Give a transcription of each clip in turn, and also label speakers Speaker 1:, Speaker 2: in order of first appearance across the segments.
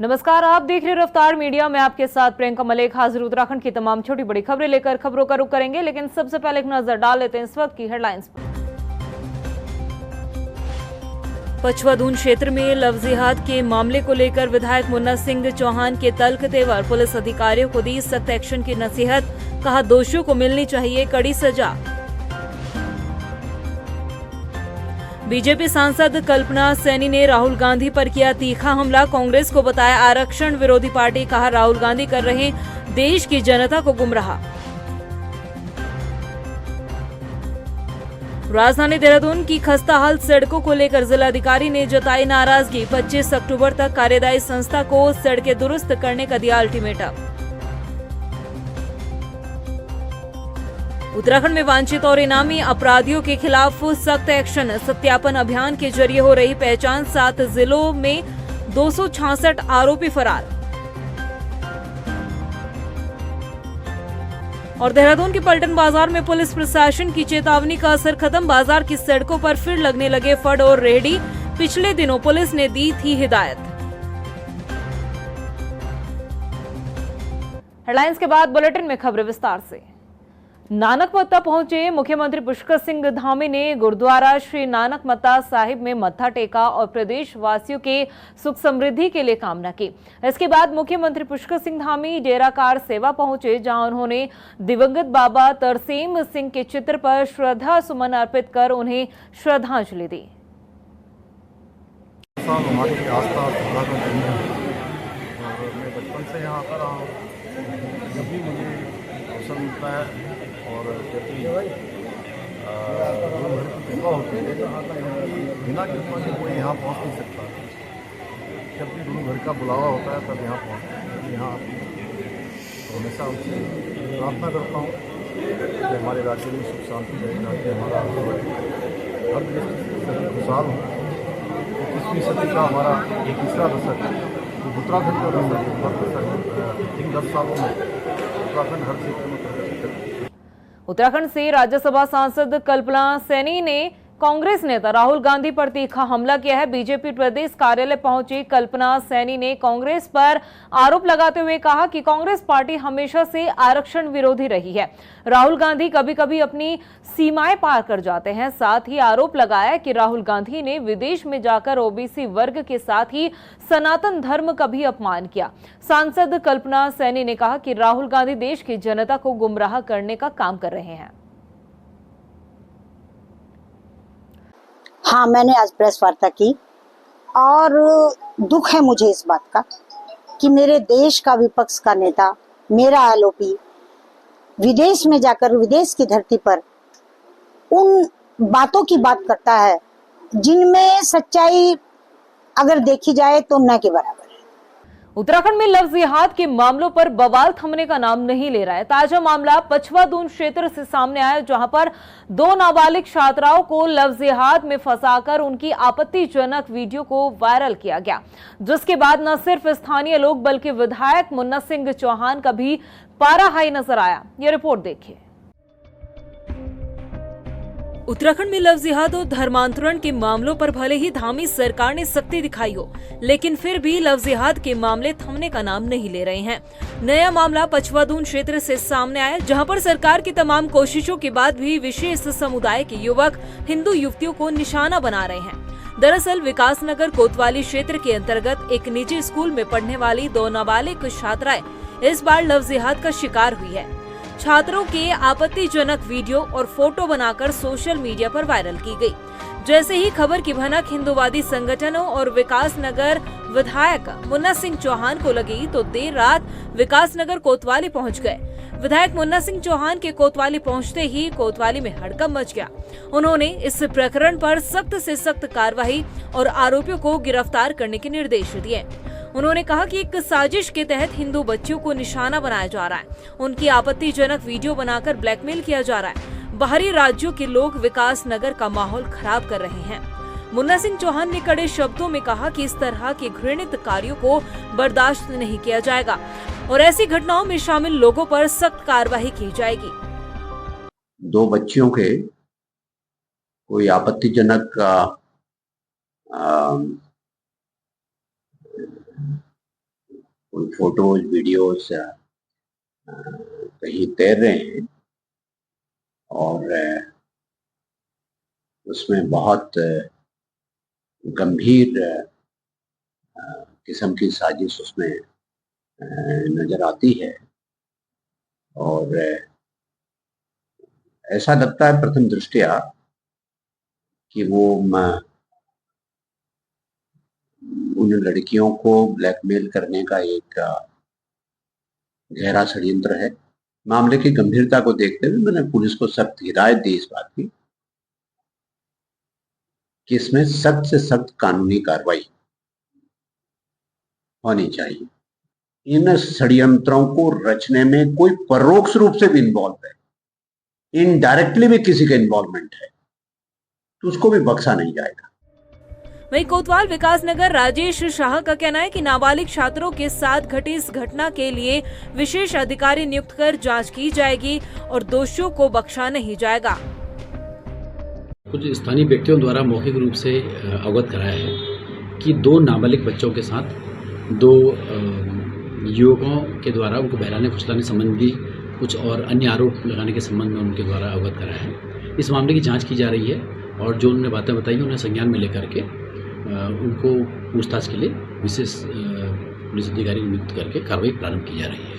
Speaker 1: नमस्कार, आप देख रहे रफ्तार मीडिया में आपके साथ प्रियंका मलिक हाजिर। उत्तराखंड की तमाम छोटी बड़ी खबरें लेकर खबरों का रुख करेंगे, लेकिन सबसे पहले एक नजर डाल लेते हैं इस वक्त की हेडलाइंस पर। पचवादून क्षेत्र में लव जिहाद के मामले को लेकर विधायक मुन्ना सिंह चौहान के तल्ख तेवर, पुलिस अधिकारियों को दी सख्त एक्शन की नसीहत, कहा दोषियों को मिलनी चाहिए कड़ी सजा। बीजेपी सांसद कल्पना सैनी ने राहुल गांधी पर किया तीखा हमला, कांग्रेस को बताया आरक्षण विरोधी पार्टी, कहा राहुल गांधी कर रहे देश की जनता को गुमराह। राजधानी देहरादून की खस्ताहाल सड़कों को लेकर जिलाधिकारी ने जताई नाराजगी, 25 अक्टूबर तक कार्यदायी संस्था को सड़कें दुरुस्त करने का दिया अल्टीमेटम। उत्तराखंड में वांछित और इनामी अपराधियों के खिलाफ सख्त एक्शन, सत्यापन अभियान के जरिए हो रही पहचान, 7 जिलों में 266 आरोपी फरार। और देहरादून के पलटन बाजार में पुलिस प्रशासन की चेतावनी का असर खत्म, बाजार की सड़कों पर फिर लगने लगे फड़ और रेहड़ी, पिछले दिनों पुलिस ने दी थी हिदायत। हेडलाइंस के बाद बुलेटिन में खबरें विस्तार से। नानकमत्ता पहुंचे मुख्यमंत्री पुष्कर सिंह धामी ने गुरुद्वारा श्री नानकमत्ता साहिब में मत्था टेका और प्रदेश वासियों के सुख समृद्धि के लिए कामना की। इसके बाद मुख्यमंत्री पुष्कर सिंह धामी डेरा कार सेवा पहुंचे, जहां उन्होंने दिवंगत बाबा तरसेम सिंह के चित्र पर श्रद्धा सुमन अर्पित कर उन्हें श्रद्धांजलि दी।
Speaker 2: हमारी आस्था मैं बचपन से यहाँ आता रहा हूँ, जब भी मुझे अवसर मिलता है और जब भी कृपा होती है, बिना कृपा के कोई यहाँ पहुँच नहीं सकता। जब भी गुरु घर का बुलावा होता है तब यहाँ पहुँचते हैं। यहाँ तो हमेशा उनसे प्रार्थना करता हूँ कि हमारे राज्य में सुख शांति रहे, ताकि हमारा हर दृष्टि से खुशहाल हो। 21वीं सदी का हमारा ये तीसरा दशक है, तो उत्तराखंड का दशक इन 10 सालों में उत्तराखंड हर क्षेत्र में प्रगति कर।
Speaker 1: उत्तराखंड से राज्यसभा सांसद कल्पना सैनी ने कांग्रेस नेता राहुल गांधी पर तीखा हमला किया है। बीजेपी प्रदेश कार्यालय पहुंची कल्पना सैनी ने कांग्रेस पर आरोप लगाते हुए कहा कि कांग्रेस पार्टी हमेशा से आरक्षण विरोधी रही है। राहुल गांधी कभी कभी अपनी सीमाएं पार कर जाते हैं। साथ ही आरोप लगाया कि राहुल गांधी ने विदेश में जाकर ओबीसी वर्ग के साथ ही सनातन धर्म का भी अपमान किया। सांसद कल्पना सैनी ने कहा कि राहुल गांधी देश की जनता को गुमराह करने का काम कर रहे हैं।
Speaker 3: हाँ, मैंने आज प्रेस वार्ता की और दुख है मुझे इस बात का कि मेरे देश का विपक्ष का नेता, मेरा एलओपी, विदेश में जाकर विदेश की धरती पर उन बातों की बात करता है जिनमें सच्चाई अगर देखी जाए तो न के बराबर है।
Speaker 1: उत्तराखंड में लव जिहाद के मामलों पर बवाल थमने का नाम नहीं ले रहा है। ताजा मामला पचवादून क्षेत्र से सामने आया, जहां पर 2 नाबालिग छात्राओं को लव जिहाद में फंसाकर उनकी आपत्तिजनक वीडियो को वायरल किया गया, जिसके बाद न सिर्फ स्थानीय लोग बल्कि विधायक मुन्ना सिंह चौहान का भी पारा हाई नजर आया। ये रिपोर्ट देखिए। उत्तराखंड में लव जिहाद और धर्मांतरण के मामलों पर भले ही धामी सरकार ने सख्ती दिखाई हो, लेकिन फिर भी लव जिहाद के मामले थमने का नाम नहीं ले रहे हैं। नया मामला पचवादून क्षेत्र से सामने आया, जहां पर सरकार की तमाम कोशिशों के बाद भी विशेष समुदाय के युवक हिंदू युवतियों को निशाना बना रहे हैं। दरअसल विकासनगर कोतवाली क्षेत्र के अंतर्गत एक निजी स्कूल में पढ़ने वाली 2 नाबालिग छात्राएं इस बार लव जिहाद का शिकार हुई है। छात्रों के आपत्तिजनक वीडियो और फोटो बनाकर सोशल मीडिया पर वायरल की गई। जैसे ही खबर की भनक हिंदूवादी संगठनों और विकासनगर विधायक मुन्ना सिंह चौहान को लगी तो देर रात विकासनगर कोतवाली पहुंच गए। विधायक मुन्ना सिंह चौहान के कोतवाली पहुंचते ही कोतवाली में हड़कंप मच गया। उन्होंने इस प्रकरण पर सख्त से सख्त कार्रवाई और आरोपियों को गिरफ्तार करने के निर्देश दिए। उन्होंने कहा कि एक साजिश के तहत हिंदू बच्चियों को निशाना बनाया जा रहा है, उनकी आपत्तिजनक वीडियो बनाकर ब्लैकमेल किया जा रहा है। बाहरी राज्यों के लोग विकास नगर का माहौल खराब कर रहे हैं। मुन्ना सिंह चौहान ने कड़े शब्दों में कहा कि इस तरह के घृणित कार्यों को बर्दाश्त नहीं किया जाएगा और ऐसी घटनाओं में शामिल लोगों पर सख्त कार्रवाई की जाएगी।
Speaker 4: 2 बच्चियों के कोई आपत्तिजनक कोई फोटोज वीडियोस कहीं तैर रहे हैं और उसमें बहुत गंभीर किस्म की साजिश उसमें नजर आती है। और ऐसा लगता है प्रथम दृष्टया कि वो उन लड़कियों को ब्लैकमेल करने का एक गहरा षड्यंत्र है। मामले की गंभीरता को देखते हुए मैंने पुलिस को सख्त हिदायत दी इस बात की कि इसमें सख्त से सख्त कानूनी कार्रवाई होनी चाहिए। इन षड्यंत्रों को रचने में कोई परोक्ष रूप से भी इन्वॉल्व है, इनडायरेक्टली भी किसी का इन्वॉल्वमेंट है, तो उसको भी बख्शा नहीं जाएगा।
Speaker 1: वहीं कोतवाल विकास नगर राजेश शाह का कहना है कि नाबालिग छात्रों के साथ घटी इस घटना के लिए विशेष अधिकारी नियुक्त कर जांच की जाएगी और दोषियों को बख्शा नहीं जाएगा।
Speaker 5: कुछ स्थानीय व्यक्तियों द्वारा मौखिक रूप से अवगत कराया है कि 2 नाबालिग बच्चों के साथ 2 युवकों के द्वारा उनको बहलाने फुसलाने संबंधी कुछ और अन्य आरोप लगाने के संबंध में उनके द्वारा अवगत कराया है। इस मामले की जांच की जा रही है और जो उन्होंने बातें बताई उन्हें संज्ञान में लेकर के उनको पूछताछ के लिए विशेष पुलिस अधिकारी नियुक्त करके कार्रवाई प्रारंभ की जा रही है।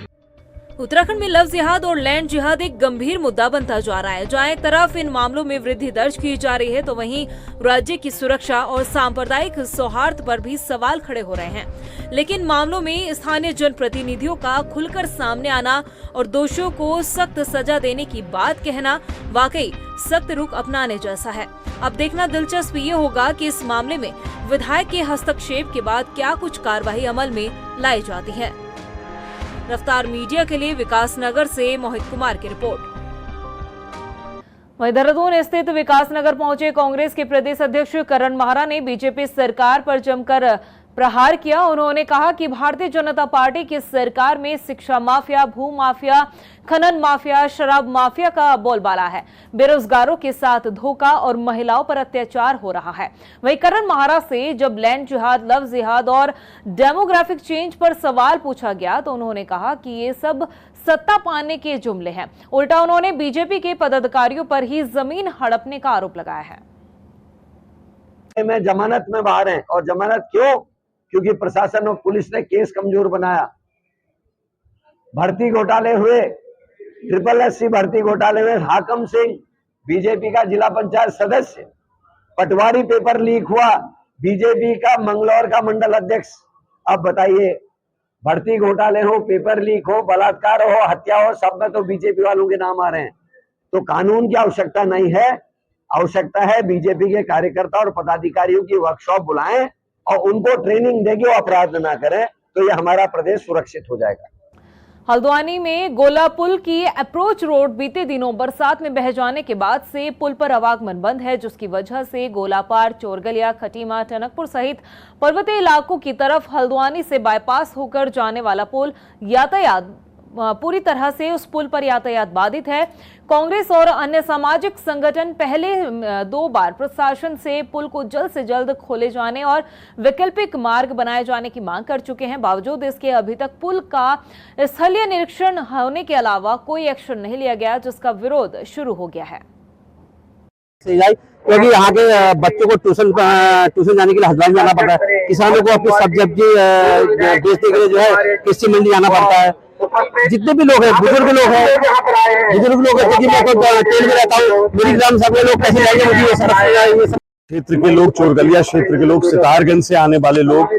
Speaker 1: उत्तराखंड में लव जिहाद और लैंड जिहाद एक गंभीर मुद्दा बनता जा रहा है। जहां एक तरफ इन मामलों में वृद्धि दर्ज की जा रही है तो वहीं राज्य की सुरक्षा और सांप्रदायिक सौहार्द पर भी सवाल खड़े हो रहे हैं। लेकिन मामलों में स्थानीय जनप्रतिनिधियों का खुलकर सामने आना और दोषियों को सख्त सजा देने की बात कहना वाकई सख्त रुख अपनाने जैसा है। अब देखना दिलचस्प ये होगा कि इस मामले में विधायक के हस्तक्षेप के बाद क्या कुछ कार्रवाई अमल में लाई जाती है। रफ्तार मीडिया के लिए विकास नगर से मोहित कुमार की रिपोर्ट। वहीं देहरादून स्थित विकास नगर पहुंचे कांग्रेस के प्रदेश अध्यक्ष करण माहरा ने बीजेपी सरकार पर जमकर प्रहार किया। उन्होंने कहा कि भारतीय जनता पार्टी की सरकार में शिक्षा माफिया, भू माफिया, खनन माफिया, शराब माफिया का बोलबाला है। बेरोजगारों के साथ धोखा और महिलाओं पर अत्याचार हो रहा है। वहीं करण माहरा से जब लैंड जिहाद, लव जिहाद और डेमोग्राफिक चेंज पर सवाल पूछा गया तो उन्होंने कहा कि ये सब सत्ता पाने के जुमले हैं। उल्टा उन्होंने बीजेपी के पदाधिकारियों पर ही जमीन हड़पने का आरोप लगाया है।
Speaker 6: में जमानत में बाहर हैं और जमानत क्यों? क्योंकि प्रशासन और पुलिस ने केस कमजोर बनाया। भर्ती घोटाले हुए, SSC भर्ती घोटाले हुए, हाकम सिंह बीजेपी का जिला पंचायत सदस्य, पटवारी पेपर लीक हुआ, बीजेपी का मंगलौर का मंडल अध्यक्ष। अब बताइए, भर्ती घोटाले हो, पेपर लीक हो, बलात्कार हो, हत्या हो, सब में तो बीजेपी वालों के नाम आ रहे हैं। तो कानून की आवश्यकता नहीं है, आवश्यकता है बीजेपी के कार्यकर्ता और पदाधिकारियों की वर्कशॉप बुलाएं और उनको ट्रेनिंग देगी, वो अपराध ना करें, तो ये हमारा प्रदेश सुरक्षित हो जाएगा।
Speaker 1: हल्द्वानी में गोला पुल की अप्रोच रोड बीते दिनों बरसात में बह जाने के बाद से पुल पर आवागमन बंद है, जिसकी वजह से गोलापार, चोरगलिया, खटीमा, टनकपुर सहित पर्वतीय इलाकों की तरफ हल्द्वानी से बाईपास होकर जाने वाला पुल यातायात पूरी तरह से उस पुल पर यातायात बाधित है। कांग्रेस और अन्य सामाजिक संगठन पहले 2 बार प्रशासन से पुल को जल्द से जल्द खोले जाने और वैकल्पिक मार्ग बनाए जाने की मांग कर चुके हैं। बावजूद इसके अभी तक पुल का स्थलीय निरीक्षण होने के अलावा कोई एक्शन नहीं लिया गया, जिसका विरोध शुरू हो गया है।
Speaker 7: क्योंकि यहाँ के बच्चों को ट्यूशन जाने के लिए हल्द्वानी जाना पड़ता है, किसानों को अपनी सब्जी बेचने के लिए जो है कृषि मंडी जाना पड़ता है। जितने भी लोग हैं, बुजुर्ग लोग हैं, क्योंकि मैं ट्रेन में रहता हूँ, मेरी ग्राम सभा लोग कैसे जाएंगे, मुझे ये समझ।
Speaker 8: क्षेत्र के लोग, चोरगलिया क्षेत्र के लोग, सितारगंज से आने वाले लोग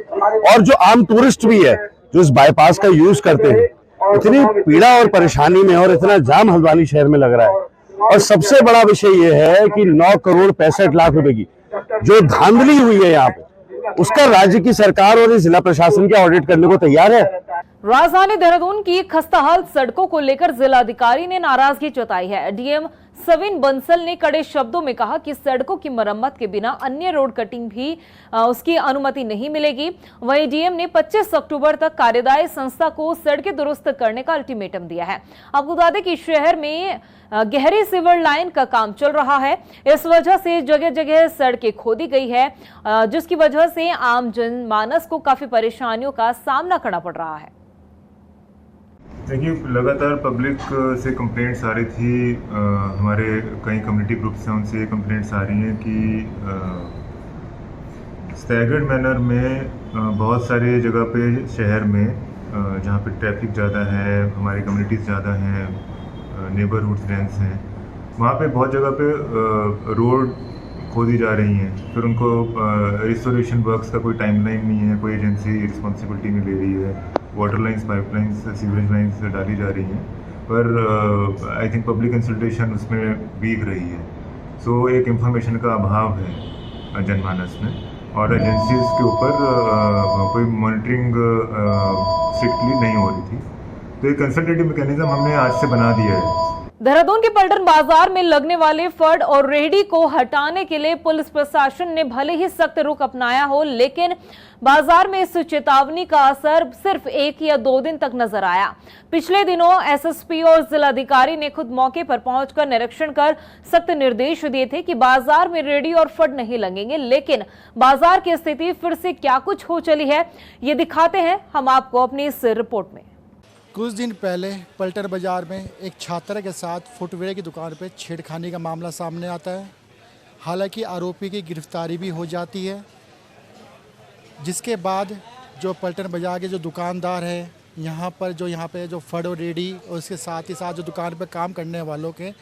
Speaker 8: और जो आम टूरिस्ट भी है जो इस बाईपास का यूज करते हैं, इतनी पीड़ा और परेशानी में और इतना जाम हल्द्वानी शहर में लग रहा है। और सबसे बड़ा विषय ये है कि 9 करोड़ 65 लाख रुपए की जो धांधली हुई है यहाँ पे, उसका राज्य की सरकार और जिला प्रशासन क्या ऑडिट करने को तैयार है।
Speaker 1: राजधानी देहरादून की खस्ताहाल सड़कों को लेकर जिलाधिकारी ने नाराजगी जताई है। डीएम सविन बंसल ने कड़े शब्दों में कहा कि सड़कों की मरम्मत के बिना अन्य रोड कटिंग भी उसकी अनुमति नहीं मिलेगी। वहीं डीएम ने 25 अक्टूबर तक कार्यदायी संस्था को सड़कें दुरुस्त करने का अल्टीमेटम दिया है। आपको बता दें कि शहर में गहरी सीवर लाइन का काम चल रहा है, इस वजह से जगह जगह सड़कें खोदी गई है, जिसकी वजह से आम जनमानस को काफी परेशानियों का सामना करना पड़ रहा है।
Speaker 9: देखिए, लगातार पब्लिक से कंप्लेंट्स आ रही थी। हमारे कई कम्युनिटी ग्रुप्स हैं, उनसे ये कंप्लेंट्स आ रही हैं कि स्टैगर्ड मैनर में बहुत सारे जगह पे शहर में जहाँ पे ट्रैफिक ज़्यादा है, हमारी कम्युनिटीज़ ज़्यादा हैं, नेबरहुड्स डेंस हैं, वहाँ पे बहुत जगह पे रोड खोदी जा रही हैं। फिर उनको रिस्टोरेशन वर्क्स का कोई टाइमलाइन नहीं है, कोई एजेंसी रिस्पॉन्सिबिलिटी नहीं ले रही है। Water lines, pipelines, sewerage lines डाली जा रही हैं, पर आई थिंक पब्लिक कंसल्टेशन उसमें वीक रही है। सो एक इंफॉर्मेशन का अभाव है जनमानस में, और एजेंसीज के ऊपर कोई मॉनिटरिंग स्ट्रिक्टली नहीं हो रही थी। तो एक कंसल्टेटिव मैकेनिज्म हमने आज से बना दिया है।
Speaker 1: देहरादून के पलटन बाजार में लगने वाले फड और रेहड़ी को हटाने के लिए पुलिस प्रशासन ने भले ही सख्त रुख अपनाया हो, लेकिन बाजार में इस चेतावनी का असर सिर्फ 1 या 2 दिन तक नजर आया। पिछले दिनों एसएसपी और जिलाधिकारी ने खुद मौके पर पहुंचकर निरीक्षण कर सख्त निर्देश दिए थे कि बाजार में रेहड़ी और फड नहीं लगेंगे, लेकिन बाजार की स्थिति फिर से क्या कुछ हो चली है, ये दिखाते हैं हम आपको अपनी इस रिपोर्ट में।
Speaker 10: कुछ दिन पहले पलटन बाज़ार में एक छात्र के साथ फुटवेयर की दुकान पर छेड़खानी का मामला सामने आता है। हालांकि आरोपी की गिरफ्तारी भी हो जाती है, जिसके बाद जो पलटन बाज़ार के जो दुकानदार हैं, यहाँ पे जो फड़ और रेडी और उसके साथ ही साथ जो दुकान पर काम करने वालों के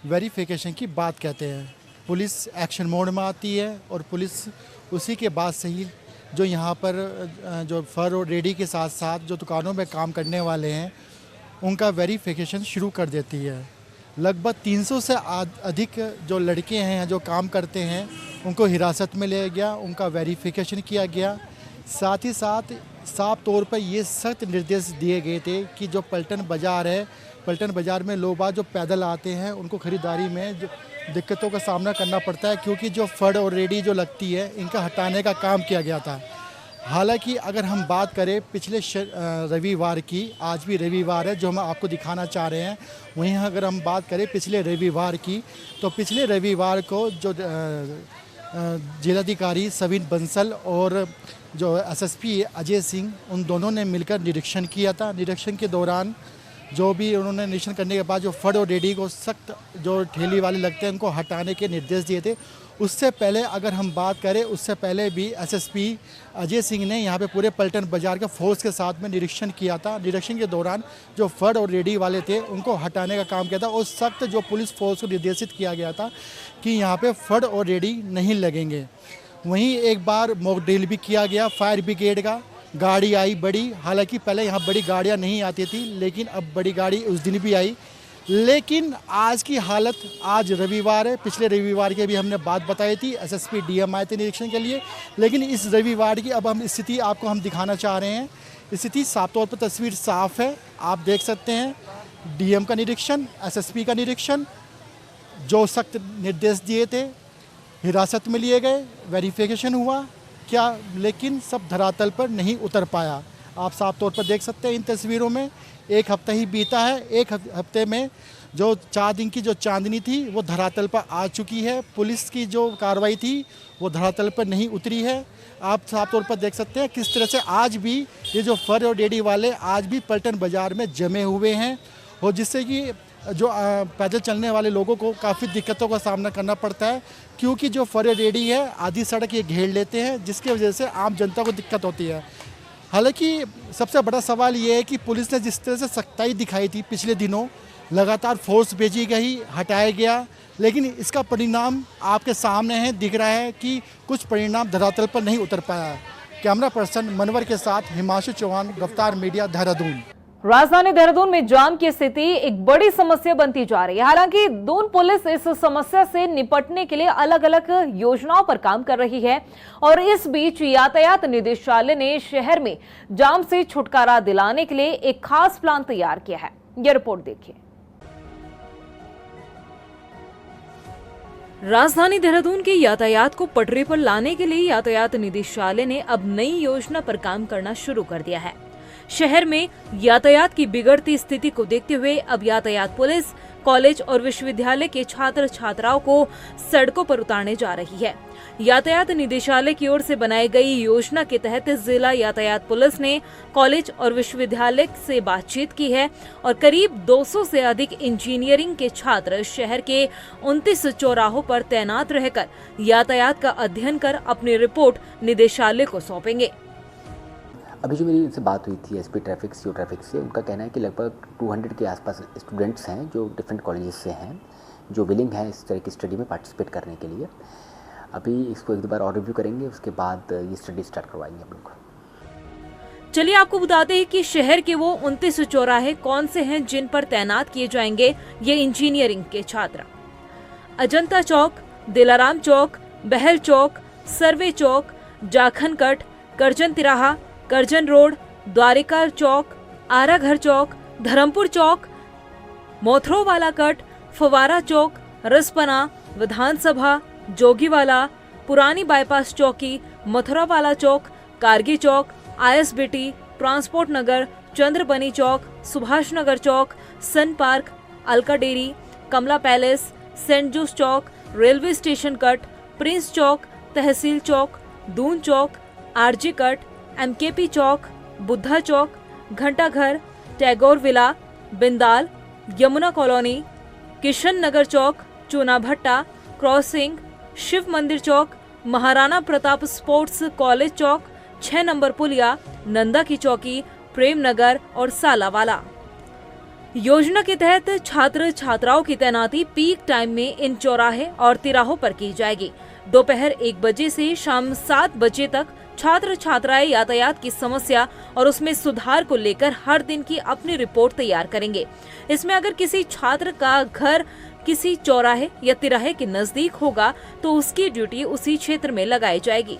Speaker 10: वेरिफिकेशन की बात कहते हैं। पुलिस एक्शन मोड में आती है और पुलिस उसी के बाद से ही जो यहाँ पर जो फर और रेडी के साथ साथ जो दुकानों में काम करने वाले हैं उनका वेरिफिकेशन शुरू कर देती है। लगभग 300 से अधिक जो लड़के हैं जो काम करते हैं उनको हिरासत में लिया गया, उनका वेरिफिकेशन किया गया। साथ ही साथ साफ तौर पर ये सख्त निर्देश दिए गए थे कि जो पलटन बाज़ार है, पलटन बाज़ार में लोग जो पैदल आते हैं उनको ख़रीदारी में जो दिक्कतों का सामना करना पड़ता है, क्योंकि जो फड़ और रेडी जो लगती है इनका हटाने का काम किया गया था। हालांकि अगर हम बात करें पिछले रविवार की, आज भी रविवार है जो हम आपको दिखाना चाह रहे हैं, वहीं अगर हम बात करें पिछले रविवार की, तो पिछले रविवार को जो जिलाधिकारी सविन बंसल और जो एसएसपी अजय सिंह, उन दोनों ने मिलकर निरीक्षण किया था। निरीक्षण के दौरान जो भी उन्होंने निरीक्षण करने के बाद जो फड़ और रेडी को सख्त जो ठेली वाले लगते हैं उनको हटाने के निर्देश दिए थे। उससे पहले अगर हम बात करें, उससे पहले भी एसएसपी अजय सिंह ने यहाँ पे पूरे पलटन बाज़ार के फोर्स के साथ में निरीक्षण किया था। निरीक्षण के दौरान जो फड़ और रेडी वाले थे उनको हटाने का काम किया था और सख्त जो पुलिस फोर्स को निर्देशित किया गया था कि यहाँ पे फड़ और रेडी नहीं लगेंगे। वहीं एक बार मॉक ड्रिल भी किया गया, फायर ब्रिगेड का गाड़ी आई बड़ी। हालांकि पहले यहाँ बड़ी गाड़ियाँ नहीं आती थी, लेकिन अब बड़ी गाड़ी उस दिन भी आई। लेकिन आज की हालत, आज रविवार है, पिछले रविवार की भी हमने बात बताई थी, एसएसपी डीएम आए थे निरीक्षण के लिए, लेकिन इस रविवार की अब हम स्थिति आपको हम दिखाना चाह रहे हैं। स्थिति साफ तौर पर तस्वीर साफ है, आप देख सकते हैं। डीएम का निरीक्षण, एसएसपी का निरीक्षण, जो सख्त निर्देश दिए थे, हिरासत में लिए गए, वेरिफिकेशन हुआ क्या, लेकिन सब धरातल पर नहीं उतर पाया। आप साफ तौर पर देख सकते हैं इन तस्वीरों में। 1 हफ्ता ही बीता है, 1 हफ्ते में जो 4 दिन की जो चांदनी थी वो धरातल पर आ चुकी है। पुलिस की जो कार्रवाई थी वो धरातल पर नहीं उतरी है। आप साफ तौर पर देख सकते हैं किस तरह से आज भी ये जो फर और रेडी वाले आज भी पलटन बाज़ार में जमे हुए हैं, और जिससे कि जो पैदल चलने वाले लोगों को काफ़ी दिक्कतों का सामना करना पड़ता है, क्योंकि जो फर रेडी है आधी सड़क ये घेर लेते हैं, जिसकी वजह से आम जनता को दिक्कत होती है। हालांकि सबसे बड़ा सवाल ये है कि पुलिस ने जिस तरह से सख्ताई दिखाई थी पिछले दिनों, लगातार फोर्स भेजी गई, हटाया गया, लेकिन इसका परिणाम आपके सामने है, दिख रहा है कि कुछ परिणाम धरातल पर नहीं उतर पाया। कैमरा पर्सन मनवर के साथ हिमांशु चौहान, रफ्तार मीडिया, देहरादून।
Speaker 1: राजधानी देहरादून में जाम की स्थिति एक बड़ी समस्या बनती जा रही है। हालांकि दून पुलिस इस समस्या से निपटने के लिए अलग अलग योजनाओं पर काम कर रही है, और इस बीच यातायात निदेशालय ने शहर में जाम से छुटकारा दिलाने के लिए एक खास प्लान तैयार किया है। यह रिपोर्ट देखिए। राजधानी देहरादून के यातायात को पटरी पर लाने के लिए यातायात निदेशालय ने अब नई योजना पर काम करना शुरू कर दिया है। शहर में यातायात की बिगड़ती स्थिति को देखते हुए अब यातायात पुलिस कॉलेज और विश्वविद्यालय के छात्र छात्राओं को सड़कों पर उतारने जा रही है। यातायात निदेशालय की ओर से बनाई गई योजना के तहत जिला यातायात पुलिस ने कॉलेज और विश्वविद्यालय से बातचीत की है और करीब 200 से अधिक इंजीनियरिंग के छात्र शहर के 29 चौराहों पर तैनात रहकर यातायात का अध्ययन कर अपनी रिपोर्ट निदेशालय को सौंपेंगे।
Speaker 11: अभी जो मेरी इनसे बात हुई थी एसपी ट्रैफिक सीओ ट्रैफिक से, उनका कहना है कि लगभग 200 के आसपास स्टूडेंट्स हैं जो डिफरेंट कॉलेजेस से हैं, जो विलिंग हैं इस तरह की स्टडी में पार्टिसिपेट करने के लिए। अभी इसको एक दो बार और रिव्यू करेंगे, उसके बाद ये स्टडी स्टार्ट करवाएंगे हम लोग।
Speaker 1: चलिए आपको बताते हैं कि शहर के वो 29 चौराहे कौन से हैं जिन पर तैनात किए जाएंगे ये इंजीनियरिंग के छात्र। अजंता चौक, दिलाराम चौक, बहल चौक, सर्वे चौक, जाखन कट, करजन तिराहा, करजन रोड, द्वारिका चौक, आराघर चौक, धर्मपुर चौक, मोथरोवाला कट, फवारा चौक, रसपना, विधानसभा, जोगीवाला, पुरानी बाईपास चौकी, मथुरावाला चौक, कारगी चौक, आईएसबीटी, ट्रांसपोर्ट नगर, चंद्रबनी चौक, सुभाष नगर चौक, सन पार्क, अलका डेरी, कमला पैलेस, सेंट जूस चौक, रेलवे स्टेशन कट, प्रिंस चौक, तहसील चौक, दून चौक, आरजी कट, एमकेपी चौक, बुद्धा चौक, घंटाघर, टैगोर विला, बिंदाल, यमुना कॉलोनी, किशन नगर चौक, चूना भट्टा, क्रॉसिंग, शिव मंदिर चौक, महाराणा प्रताप स्पोर्ट्स कॉलेज चौक, 6 नंबर पुलिया, नंदा की चौकी, प्रेम नगर और सालावाला। योजना के तहत छात्र छात्राओं की तैनाती पीक टाइम में इन चौराहे और तिराहों पर की जाएगी। दोपहर 1 बजे से शाम 7 बजे तक छात्र छात्राएं यातायात की समस्या और उसमें सुधार को लेकर हर दिन की अपनी रिपोर्ट तैयार करेंगे। इसमें अगर किसी छात्र का घर किसी चौराहे या तिराहे के नजदीक होगा तो उसकी ड्यूटी उसी क्षेत्र में लगाई जाएगी।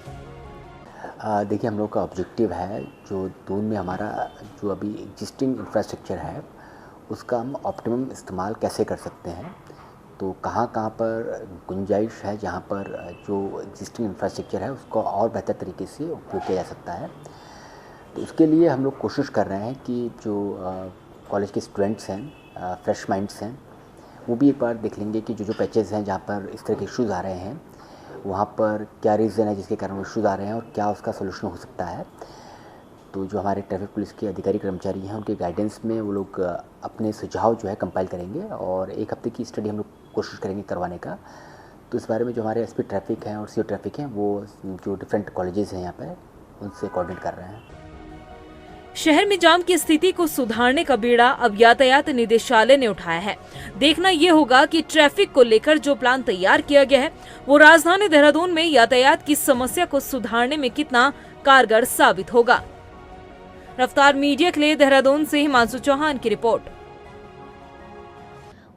Speaker 11: देखिए, हम लोग का ऑब्जेक्टिव है जो दून में हमारा जो अभी एग्जिस्टिंग इंफ्रास्ट्रक्चर है उसका हम ऑप्टिमम इस्तेमाल कैसे कर सकते हैं, तो कहाँ कहाँ पर गुंजाइश है जहाँ पर जो एग्जिस्टिंग इंफ्रास्ट्रक्चर है उसको और बेहतर तरीके से उपयोग किया जा सकता है। तो उसके लिए हम लोग कोशिश कर रहे हैं कि जो कॉलेज के स्टूडेंट्स हैं, फ्रेश माइंड्स हैं, वो भी एक बार देख लेंगे कि जो पैचेज़ हैं जहाँ पर इस तरह के इश्यूज़ आ रहे हैं वहाँ पर क्या रीज़न है जिसके कारण वो इश्यूज़ आ रहे हैं और क्या उसका सोल्यूशन हो सकता है। तो जो हमारे ट्रैफिक पुलिस के अधिकारी कर्मचारी हैं उनके गाइडेंस में वो लोग अपने सुझाव जो है कंपाइल करेंगे और 1 हफ्ते की स्टडी हम लोग कोशिश करेंगे करवाने का। तो इस बारे में जो हमारे एसपी ट्रैफिक हैं और सीओ ट्रैफिक हैं वो जो डिफरेंट कॉलेजेस हैं यहाँ पर उनसे कोऑर्डिनेट कर रहे हैं।
Speaker 1: शहर में जाम की स्थिति को सुधारने का बीड़ा अब यातायात निदेशालय ने उठाया है। देखना ये होगा कि ट्रैफिक को लेकर जो प्लान तैयार किया गया है वो राजधानी देहरादून में यातायात की समस्या को सुधारने में कितना कारगर साबित होगा। रफ्तार मीडिया के लिए देहरादून से हिमांशु चौहान की रिपोर्ट।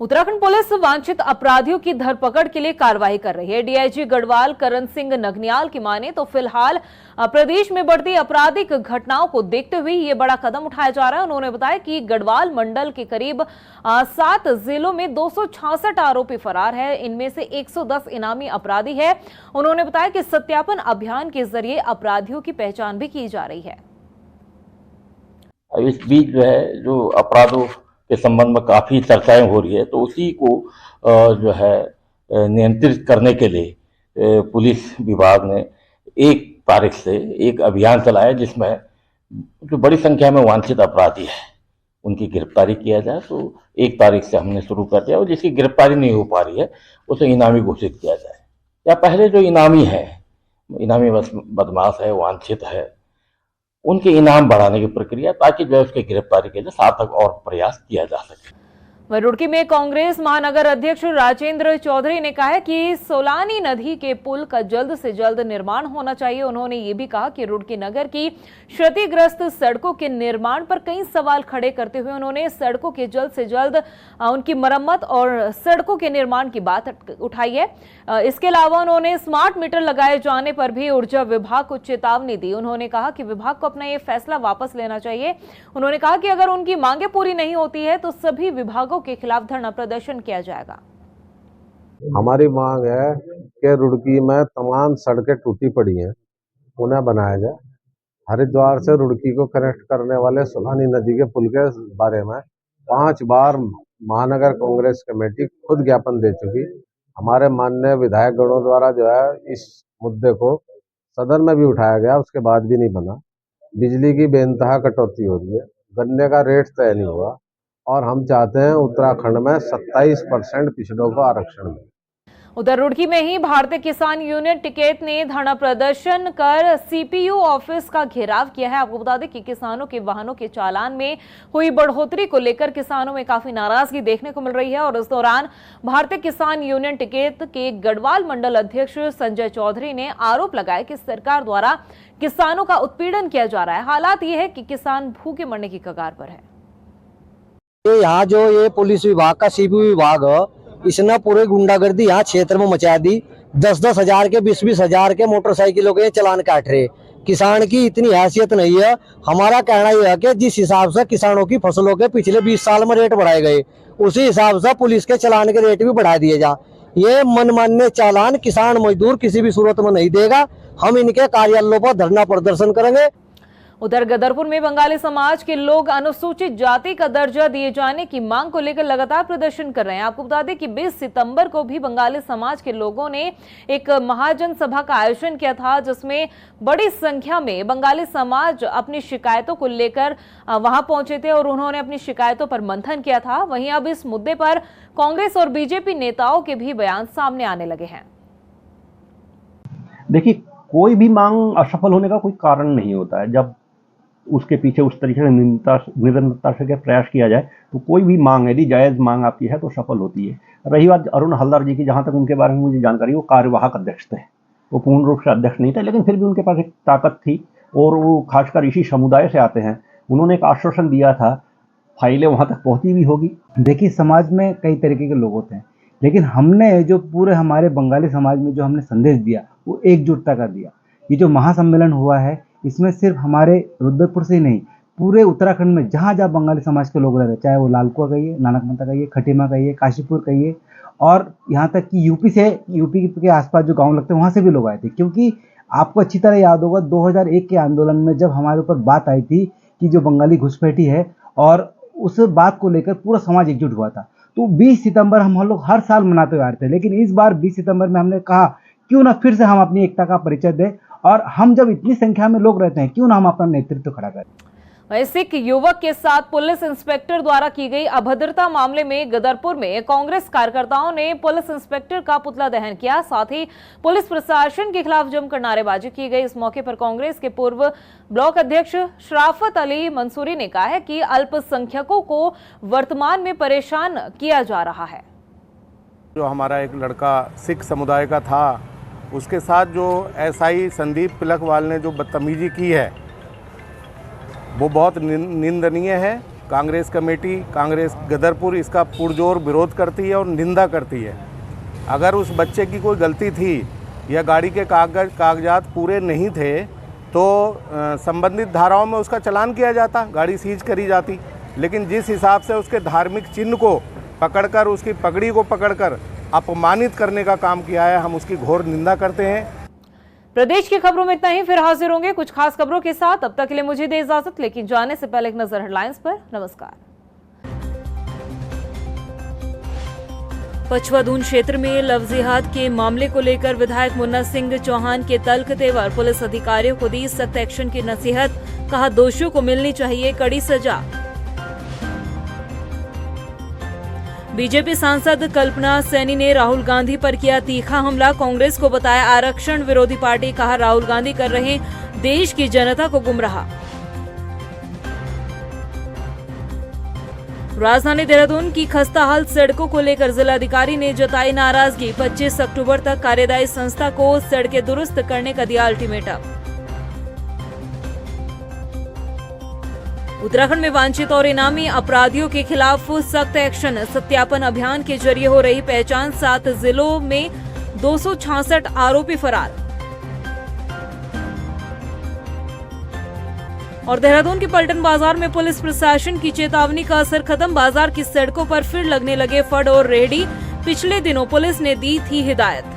Speaker 1: उत्तराखंड पुलिस वांछित अपराधियों की धरपकड़ के लिए कार्रवाई कर रही है। डीआईजी गढ़वाल करण सिंह नगनियाल की माने तो फिलहाल प्रदेश में बढ़ती आपराधिक घटनाओं को देखते हुए ये बड़ा कदम उठाया जा रहा है। उन्होंने बताया कि गढ़वाल मंडल के करीब 7 जिलों में 266 आरोपी फरार है, इनमें से 110 इनामी अपराधी है। उन्होंने बताया कि सत्यापन अभियान के जरिए अपराधियों की पहचान भी की जा रही है।
Speaker 12: इस बीच जो है जो अपराधों के संबंध में काफ़ी चर्चाएं हो रही है, तो उसी को जो है नियंत्रित करने के लिए पुलिस विभाग ने 1 तारीख से एक अभियान चलाया जिसमें जो बड़ी संख्या में वांछित अपराधी है उनकी गिरफ्तारी किया जाए। तो 1 तारीख से हमने शुरू कर दिया और जिसकी गिरफ्तारी नहीं हो पा रही है उसे इनामी घोषित किया जाए, या पहले जो इनामी है, इनामी बदमाश है, वांछित है, उनके इनाम बढ़ाने की प्रक्रिया ताकि जो है उसकी गिरफ्तारी के लिए सार्थक और प्रयास किया जा सके।
Speaker 1: वहीं रुड़की में कांग्रेस महानगर अध्यक्ष राजेंद्र चौधरी ने कहा है कि सोलानी नदी के पुल का जल्द से जल्द निर्माण होना चाहिए। उन्होंने ये भी कहा कि रुड़की नगर की क्षतिग्रस्त सड़कों के निर्माण पर कई सवाल खड़े करते हुए उन्होंने सड़कों के जल्द से जल्द उनकी मरम्मत और सड़कों के निर्माण की बात उठाई है। इसके अलावा उन्होंने स्मार्ट मीटर लगाए जाने पर भी ऊर्जा विभाग को चेतावनी दी। उन्होंने कहा कि विभाग को अपना ये फैसला वापस लेना चाहिए। उन्होंने कहा कि अगर उनकी मांगे पूरी नहीं होती है तो सभी विभागों के खिलाफ धरना प्रदर्शन किया जाएगा।
Speaker 13: हमारी मांग है कि रुड़की में तमाम सड़कें टूटी पड़ी हैं, उन्हें बनाया जाए हरिद्वार से रुड़की को कनेक्ट करने वाले सुलानी नदी के पुल के बारे में 5 बार महानगर कांग्रेस कमेटी खुद ज्ञापन दे चुकी। हमारे माननीय विधायक गणों द्वारा जो है इस मुद्दे को सदन में भी उठाया गया, उसके बाद भी नहीं बना। बिजली की बेइंतहा कटौती हो रही है, गन्ने का रेट तय नहीं हुआ और हम चाहते हैं उत्तराखंड में 27% पिछड़ों को आरक्षण मिले।
Speaker 1: उधर रुड़की में ही भारतीय किसान यूनियन टिकैत ने धरना प्रदर्शन कर सीपीयू ऑफिस का घेराव किया है। आपको बता दें कि किसानों के वाहनों के चालान में हुई बढ़ोतरी को लेकर किसानों में काफी नाराजगी देखने को मिल रही है और इस दौरान भारतीय किसान यूनियन टिकैत के गढ़वाल मंडल अध्यक्ष संजय चौधरी ने आरोप लगाया कि सरकार द्वारा किसानों का उत्पीड़न किया जा रहा है। हालात ये है कि किसान भूखे मरने की कगार पर है।
Speaker 7: यहाँ जो ये पुलिस विभाग का सीपीयू विभाग इसने पूरे गुंडागर्दी यहाँ क्षेत्र में मचा दी। 10-10 हजार के 20-20 हजार के मोटरसाइकिलों के चालान काट रहे। किसान की इतनी हैसियत नहीं है। हमारा कहना यह है कि जिस हिसाब से किसानों की फसलों के पिछले 20 साल में रेट बढ़ाए गए, उसी हिसाब से पुलिस के चालान के रेट भी बढ़ा दिए जा। ये मनमान्य चालान किसान मजदूर किसी भी सूरत में नहीं देगा। हम इनके कार्यालयों पर धरना प्रदर्शन करेंगे।
Speaker 1: उधर गदरपुर में बंगाली समाज के लोग अनुसूचित जाति का दर्जा दिए जाने की मांग को लेकर लगातार प्रदर्शन कर रहे हैं। आपको बता दें कि 20 सितंबर को भी बंगाली समाज के लोगों ने एक महाजन सभा का आयोजन किया था, जिसमें बड़ी संख्या में बंगाली समाज अपनी शिकायतों को लेकर वहां पहुंचे थे और उन्होंने अपनी शिकायतों पर मंथन किया था। वहीं अब इस मुद्दे पर कांग्रेस और बीजेपी नेताओं के भी बयान सामने आने लगे हैं।
Speaker 14: देखिए, कोई भी मांग असफल होने का कोई कारण नहीं होता है। जब उसके पीछे उस तरीके से निरंतरता से प्रयास किया जाए तो कोई भी मांग यदि जायज़ मांग आपकी है तो सफल होती है। रही बात अरुण हल्दर जी की, जहाँ तक उनके बारे में मुझे जानकारी, वो कार्यवाहक अध्यक्ष थे, वो पूर्ण रूप से अध्यक्ष नहीं थे, लेकिन फिर भी उनके पास एक ताकत थी और वो खासकर इसी समुदाय से आते हैं। उन्होंने एक आश्वासन दिया था, फाइलें वहाँ तक पहुँची भी होगी।
Speaker 15: देखिए, समाज में कई तरीके के लोग होते हैं, लेकिन हमने जो पूरे हमारे बंगाली समाज में जो हमने संदेश दिया वो एकजुटता का दिया। ये जो महासम्मेलन हुआ है, इसमें सिर्फ हमारे रुद्रपुर से ही नहीं, पूरे उत्तराखंड में जहाँ जहाँ बंगाली समाज के लोग रह रहे हैं, चाहे वो लालकुआ कहिए, नानकमता कहिए, खटीमा कहिए, काशीपुर कहिए, और यहाँ तक कि यूपी के आसपास जो गांव लगते हैं वहाँ से भी लोग आए थे। क्योंकि आपको अच्छी तरह याद होगा 2001 के आंदोलन में जब हमारे ऊपर बात आई थी कि जो बंगाली घुसपैठी है, और उस बात को लेकर पूरा समाज एकजुट हुआ था। तो 20 सितंबर हम लोग हर साल मनाते हुए आ रहे थे, लेकिन इस बार 20 सितंबर में हमने कहा क्यों ना फिर से हम अपनी एकता का परिचय दें, और हम जब इतनी संख्या में लोग रहते हैं क्यों ना हम अपना नेतृत्व खड़ा करें।
Speaker 1: सिख युवक के साथ पुलिस इंस्पेक्टर द्वारा की गई अभद्रता मामले में गदरपुर में कांग्रेस कार्यकर्ताओं ने पुलिस इंस्पेक्टर का पुतला दहन किया। साथ ही पुलिस प्रशासन के खिलाफ जमकर नारेबाजी की गई। इस मौके पर कांग्रेस के पूर्व ब्लॉक अध्यक्ष शराफत अली मंसूरी ने कहा है कि अल्पसंख्यकों को वर्तमान में परेशान किया जा रहा है।
Speaker 2: जो हमारा एक लड़का सिख समुदाय का था, उसके साथ जो एसआई संदीप पिलकवाल ने जो बदतमीजी की है वो बहुत निंदनीय है। कांग्रेस कमेटी, कांग्रेस गदरपुर इसका पुरजोर विरोध करती है और निंदा करती है। अगर उस बच्चे की कोई गलती थी या गाड़ी के कागजात पूरे नहीं थे तो संबंधित धाराओं में उसका चालान किया जाता, गाड़ी सीज करी जाती। लेकिन जिस हिसाब से उसके धार्मिक चिन्ह को पकड़कर, उसकी पगड़ी को पकड़कर अपमानित करने का काम किया है, हम उसकी घोर निंदा करते हैं।
Speaker 1: प्रदेश की खबरों में इतना ही, फिर हाजिर होंगे कुछ खास खबरों के साथ। तब तक के लिए मुझे दे इजाजत, लेकिन जाने से पहले एक नजर हेडलाइंस पर। नमस्कार। पचवादून क्षेत्र में लव जिहाद के मामले को लेकर विधायक मुन्ना सिंह चौहान के तल्ख तेवर। पुलिस अधिकारियों को दी सख्त एक्शन की नसीहत, कहा दोषियों को मिलनी चाहिए कड़ी सजा। बीजेपी सांसद कल्पना सैनी ने राहुल गांधी पर किया तीखा हमला। कांग्रेस को बताया आरक्षण विरोधी पार्टी, कहा राहुल गांधी कर रहे देश की जनता को गुमराह। राजधानी देहरादून की खस्ताहाल सड़कों को लेकर जिलाधिकारी ने जताई नाराजगी। 25 अक्टूबर तक कार्यदायी संस्था को सड़कें दुरुस्त करने का दिया अल्टीमेटम। उत्तराखंड में वांछित और इनामी अपराधियों के खिलाफ सख्त एक्शन। सत्यापन अभियान के जरिए हो रही पहचान। 7 जिलों में 266 आरोपी फरार। और देहरादून के पलटन बाजार में पुलिस प्रशासन की चेतावनी का असर खत्म। बाजार की सड़कों पर फिर लगने लगे फड़ और रेहड़ी। पिछले दिनों पुलिस ने दी थी हिदायत।